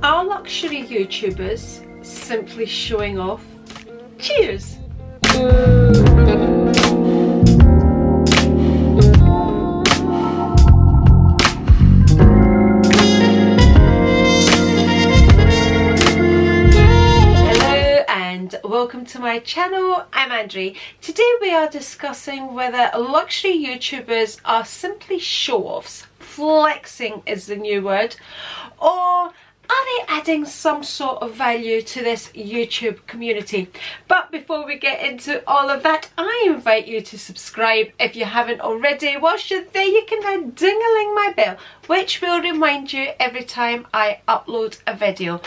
Are luxury YouTubers simply showing off? Cheers! Welcome to my channel. I'm Andri. Today we are discussing whether luxury YouTubers are simply show-offs, flexing is the new word, or are they adding some sort of value to this YouTube community? But before we get into all of that, I invite you to subscribe if you haven't already. Whilst you're there, you can then ding-a-ling my bell, which will remind you every time I upload a video.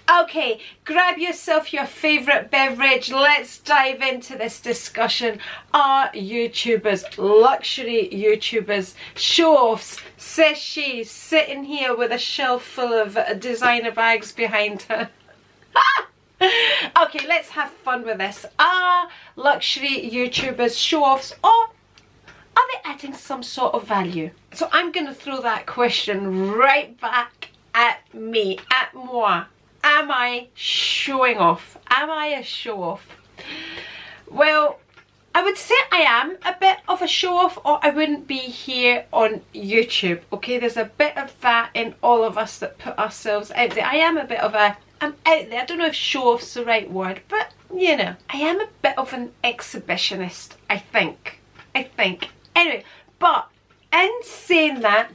Okay, grab yourself your favourite beverage. Let's dive into this discussion. Are YouTubers, luxury YouTubers, show-offs? Says she, sitting here with a shelf full of designer bags behind her. Okay, let's have fun with this. Are luxury YouTubers show-offs, or are they adding some sort of value? So I'm going to throw that question right back at me, at moi. Am I showing off? Am I a show-off? Well, I would say I am a bit of a show-off, or I wouldn't be here on YouTube. Okay, there's a bit of that in all of us that put ourselves out there. I am a bit of a, I'm out there. I don't know if show-off's the right word, but you know, I am a bit of an exhibitionist, I think. Anyway, but in saying that,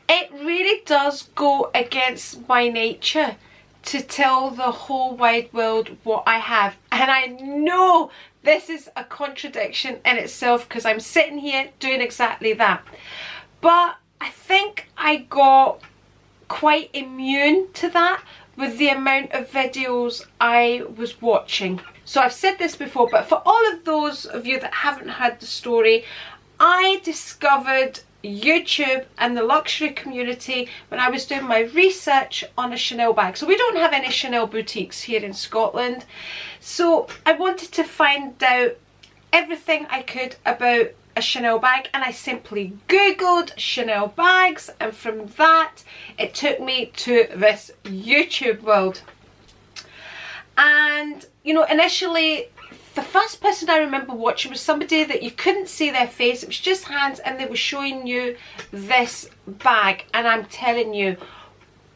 it really does go against my nature to tell the whole wide world what I have. And I know this is a contradiction in itself, because I'm sitting here doing exactly that. But I think I got quite immune to that with the amount of videos I was watching. So I've said this before, but for all of those of you that haven't heard the story, I discovered YouTube and the luxury community when I was doing my research on a Chanel bag. So we don't have any Chanel boutiques here in Scotland, so I wanted to find out everything I could about a Chanel bag, and I simply googled Chanel bags, and from that it took me to this YouTube world. And you know, initially the first person I remember watching was somebody that you couldn't see their face, it was just hands, and they were showing you this bag, and I'm telling you,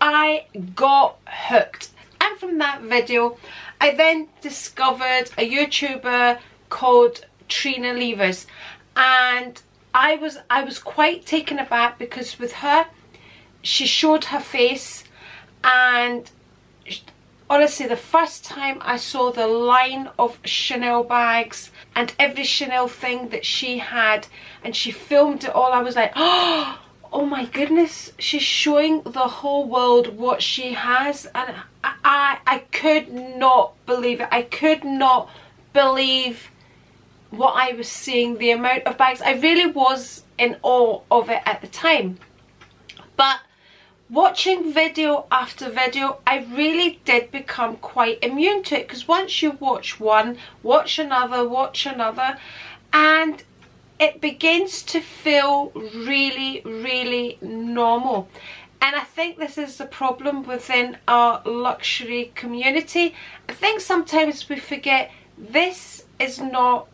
I got hooked. And from that video I then discovered a YouTuber called Trina Levers, and I was quite taken aback, because with her, she showed her face, and honestly, the first time I saw the line of Chanel bags and every Chanel thing that she had, and she filmed it all, I was like, oh my goodness, she's showing the whole world what she has. And I could not believe it. I could not believe what I was seeing, the amount of bags. I really was in awe of it at the time. But watching video after video, I really did become quite immune to it, because once you watch one, watch another, and it begins to feel really, really normal. And I think this is the problem within our luxury community. I think sometimes we forget this is not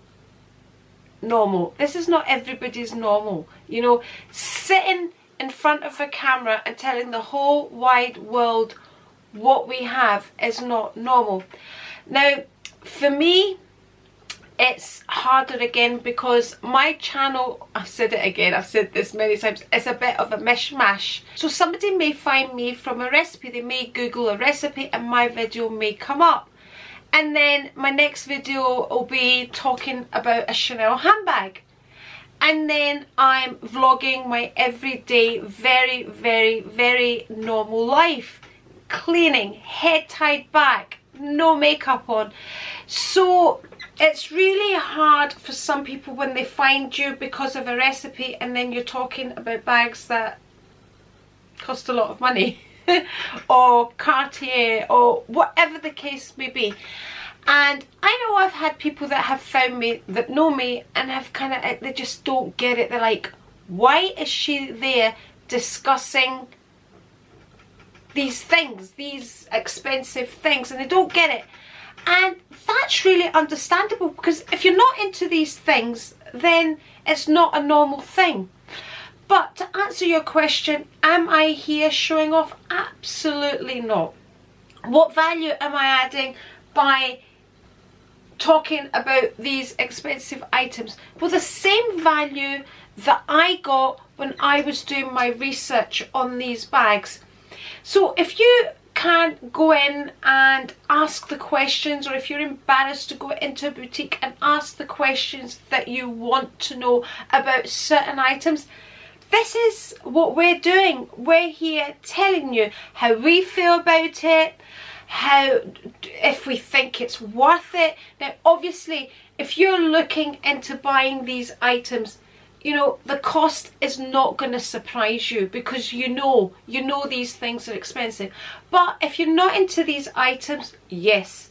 normal. This is not everybody's normal. You know, sitting in front of a camera and telling the whole wide world what we have is not normal. Now, for me, it's harder again, because my channel, I've said it again, I've said this many times, it's a bit of a mishmash. So somebody may find me from a recipe, they may Google a recipe, and my video may come up. And then my next video will be talking about a Chanel handbag. And then I'm vlogging my everyday, very, very, very normal life. Cleaning, head tied back, no makeup on. So it's really hard for some people when they find you because of a recipe, and then you're talking about bags that cost a lot of money. Or Cartier, or whatever the case may be. And I know I've had people that have found me, that know me, and have kind of, they just don't get it. They're like, why is she there discussing these things, these expensive things, and they don't get it. And that's really understandable, because if you're not into these things, then it's not a normal thing. But to answer your question, am I here showing off? Absolutely not. What value am I adding by talking about these expensive items? Well, the same value that I got when I was doing my research on these bags. So if you can't go in and ask the questions, or if you're embarrassed to go into a boutique and ask the questions that you want to know about certain items, this is what we're doing. We're here telling you how we feel about it, if we think it's worth it. Now obviously, if you're looking into buying these items, you know, the cost is not going to surprise you, because you know these things are expensive. But if you're not into these items, yes,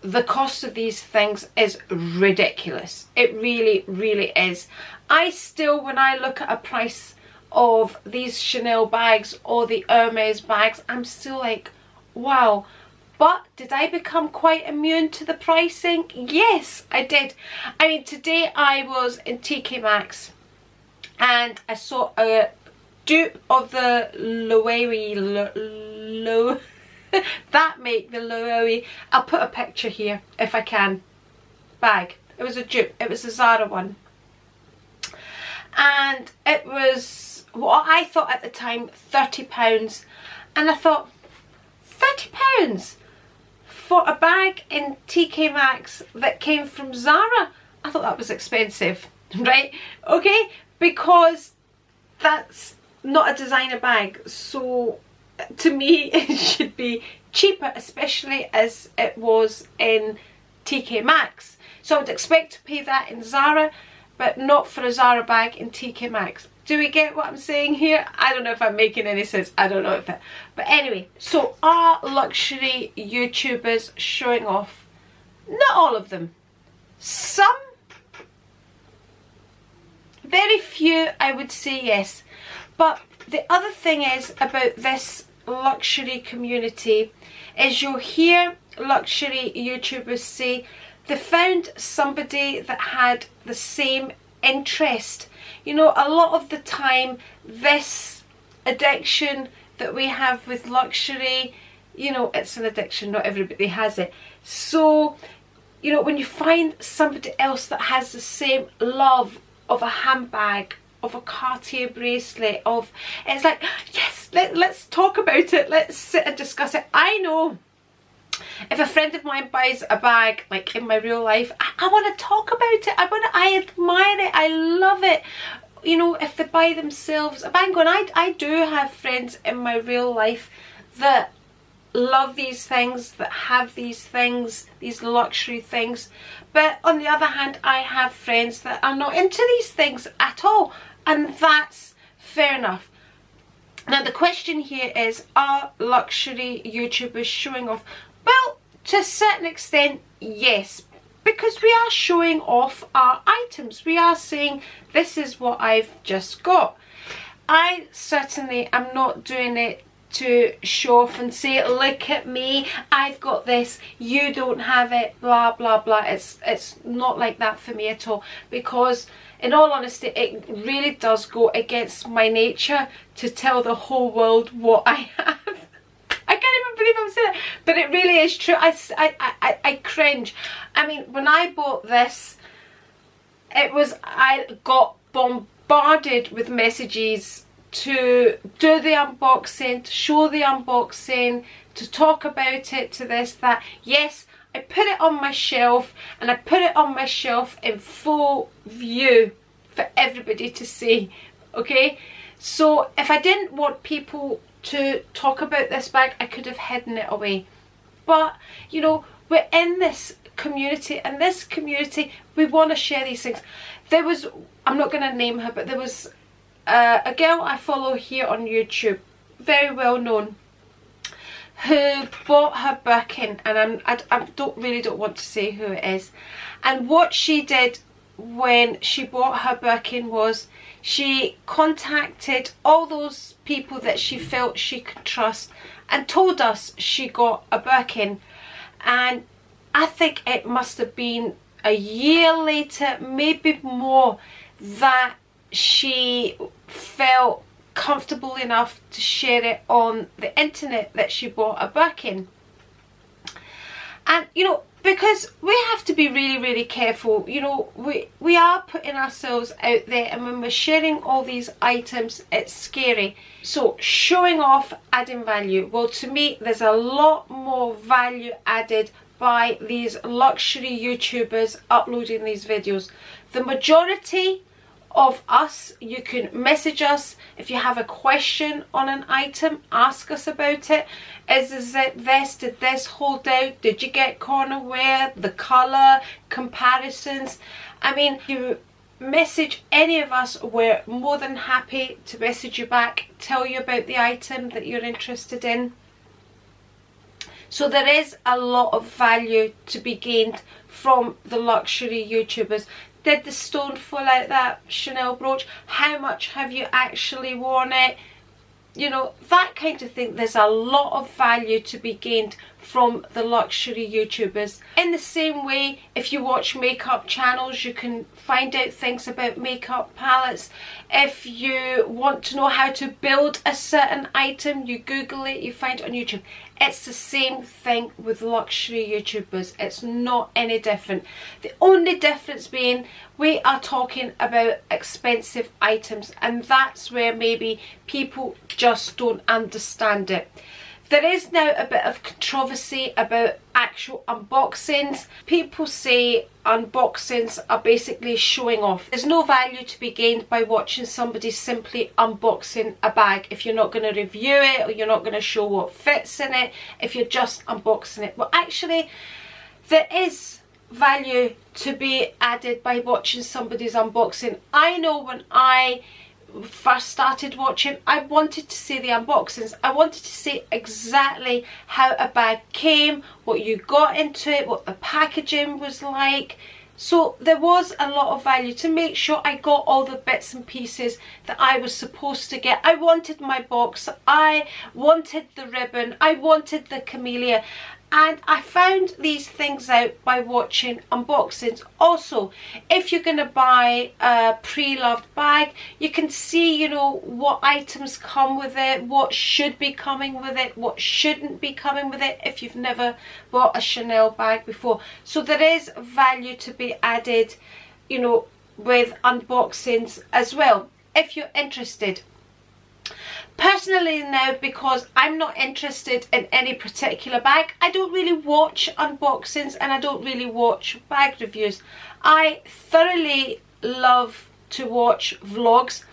the cost of these things is ridiculous. It really, really is. I still, when I look at a price of these Chanel bags or the Hermes bags, I'm still like, wow. But did I become quite immune to the pricing? Yes, I did. I mean, today I was in TK Maxx and I saw a dupe of the Loewe, that make, the Loewe, I'll put a picture here if I can, bag. It was a dupe, it was a Zara one. And it was, what I thought at the time, £30. And I thought, £30 for a bag in TK Maxx that came from Zara? I thought that was expensive, right? Okay, because that's not a designer bag, so to me it should be cheaper, especially as it was in TK Maxx. So I would expect to pay that in Zara, but not for a Zara bag in TK Maxx. Do we get what I'm saying here? I don't know if I'm making any sense. I don't know if it... But anyway, so are luxury YouTubers showing off? Not all of them. Some. Very few, I would say yes. But the other thing is about this luxury community is you'll hear luxury YouTubers say they found somebody that had the same interest. You know, a lot of the time this addiction that we have with luxury, you know, it's an addiction, not everybody has it. So, you know, when you find somebody else that has the same love of a handbag, of a Cartier bracelet, of, it's like, yes, let's talk about it, let's sit and discuss it. I know if a friend of mine buys a bag, like in my real life, I want to talk about it, I admire it, I love it. You know, if they buy themselves a bag, and I do have friends in my real life that love these things, that have these things, these luxury things. But on the other hand, I have friends that are not into these things at all, and that's fair enough. Now the question here is, are luxury YouTubers showing off? Well, to a certain extent, yes, because we are showing off our items. We are saying, this is what I've just got. I certainly am not doing it to show off and say, look at me, I've got this, you don't have it, blah blah blah. It's not like that for me at all, because in all honesty it really does go against my nature to tell the whole world what I have. I can't even believe I'm saying it, but it really is true. I cringe. I mean, when I bought this, I got bombarded with messages to do the unboxing, to show the unboxing, to talk about it, to this, that. Yes, I put it on my shelf, and I put it on my shelf in full view for everybody to see, okay? So if I didn't want people to talk about this bag, I could have hidden it away. But, you know, we're in this community, and this community, we want to share these things. There was, I'm not going to name her, but there was a girl I follow here on YouTube, very well known, who bought her Birkin, and I don't want to say who it is. And what she did when she bought her Birkin was She contacted all those people that she felt she could trust and told us she got a Birkin. And I think it must have been a year later, maybe more, that she felt comfortable enough to share it on the internet that she bought a Birkin. And you know, because we have to be really, really careful, you know, we are putting ourselves out there, and when we're sharing all these items, it's scary. So showing off, adding value. Well, to me, there's a lot more value added by these luxury YouTubers uploading these videos. The majority of us, you can message us if you have a question on an item, ask us about it. Is it this? Did this hold out? Did you get corner wear? The colour, comparisons. I mean, you message any of us, we're more than happy to message you back, tell you about the item that you're interested in. So there is a lot of value to be gained from the luxury YouTubers. Did the stone fall out that Chanel brooch? How much have you actually worn it? You know, that kind of thing. There's a lot of value to be gained from the luxury YouTubers. In the same way, if you watch makeup channels, you can find out things about makeup palettes. If you want to know how to build a certain item, you Google it, you find it on YouTube. It's the same thing with luxury YouTubers. It's not any different. The only difference being we are talking about expensive items, and that's where maybe people just don't understand it. There is now a bit of controversy about actual unboxings. People say unboxings are basically showing off. There's no value to be gained by watching somebody simply unboxing a bag if you're not going to review it, or you're not going to show what fits in it, if you're just unboxing it. Well, actually, there is value to be added by watching somebody's unboxing. I know when I first started watching, I wanted to see the unboxings. I wanted to see exactly how a bag came, what you got into it, what the packaging was like. So there was a lot of value to make sure I got all the bits and pieces that I was supposed to get. I wanted my box, I wanted the ribbon, I wanted the camellia. And I found these things out by watching unboxings. Also, if you're going to buy a pre-loved bag, you can see, you know, what items come with it, what should be coming with it, what shouldn't be coming with it, if you've never bought a Chanel bag before. So there is value to be added, you know, with unboxings as well, if you're interested. Personally now, because I'm not interested in any particular bag, I don't really watch unboxings and I don't really watch bag reviews. I thoroughly love to watch vlogs,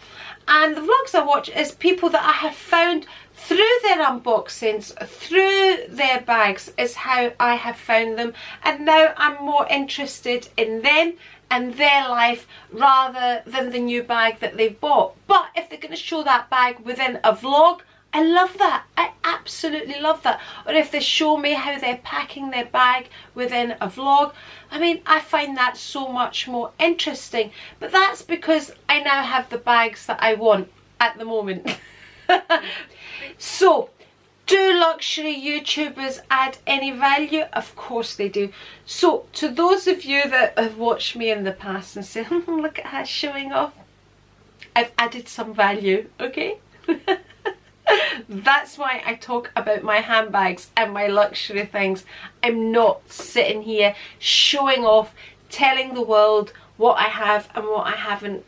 and the vlogs I watch is people that I have found through their unboxings, through their bags is how I have found them, and now I'm more interested in them and their life rather than the new bag that they've bought. But if they're going to show that bag within a vlog, I love that. I absolutely love that. Or if they show me how they're packing their bag within a vlog, I mean, I find that so much more interesting. But that's because I now have the bags that I want at the moment. So, do luxury YouTubers add any value? Of course they do. So, to those of you that have watched me in the past and say, look at her showing off, I've added some value, okay? That's why I talk about my handbags and my luxury things. I'm not sitting here showing off, telling the world what I have and what I haven't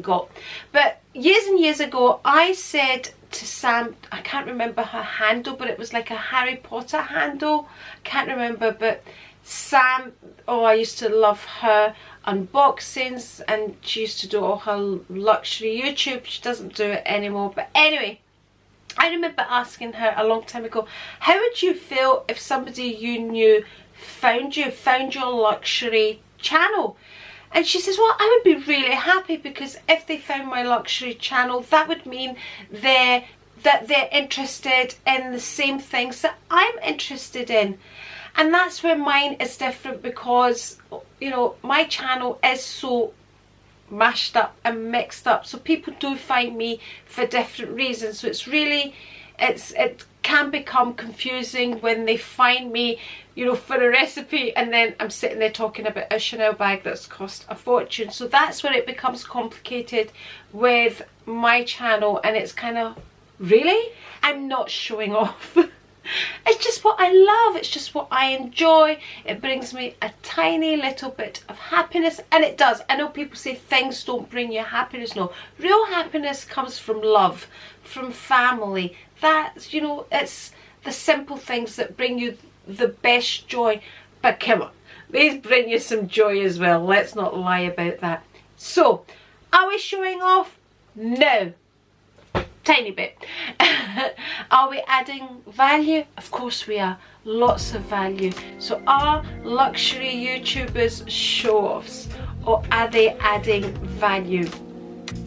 got. But years and years ago, I said to Sam, I can't remember her handle, but it was like a Harry Potter handle, can't remember, but Sam, oh, I used to love her unboxings, and she used to do all her luxury YouTube. She doesn't do it anymore, but anyway, I remember asking her a long time ago, how would you feel if somebody you knew found your luxury channel? And she says, well, I would be really happy, because if they found my luxury channel, that would mean that they're interested in the same things that I'm interested in. And that's where mine is different, because, you know, my channel is so mashed up and mixed up, so people do find me for different reasons. So it's really, it can become confusing when they find me, you know, for a recipe, and then I'm sitting there talking about a Chanel bag that's cost a fortune. So that's where it becomes complicated with my channel, and it's kind of, really? I'm not showing off. It's just what I love, it's just what I enjoy. It brings me a tiny little bit of happiness, and it does. I know people say things don't bring you happiness. No, real happiness comes from love, from family. That's, you know, it's the simple things that bring you the best joy. But come on, these bring you some joy as well, let's not lie about that. So, are we showing off? No. Tiny bit. Are we adding value? Of course we are. Lots of value. So are luxury YouTubers show-offs, or are they adding value?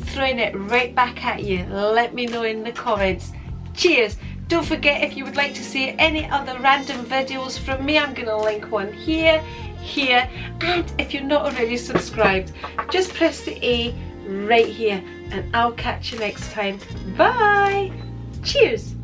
Throwing it right back at you. Let me know in the comments. Cheers. Don't forget, if you would like to see any other random videos from me, I'm going to link one here, here, and if you're not already subscribed, just press the A right here, and I'll catch you next time. Bye. Cheers.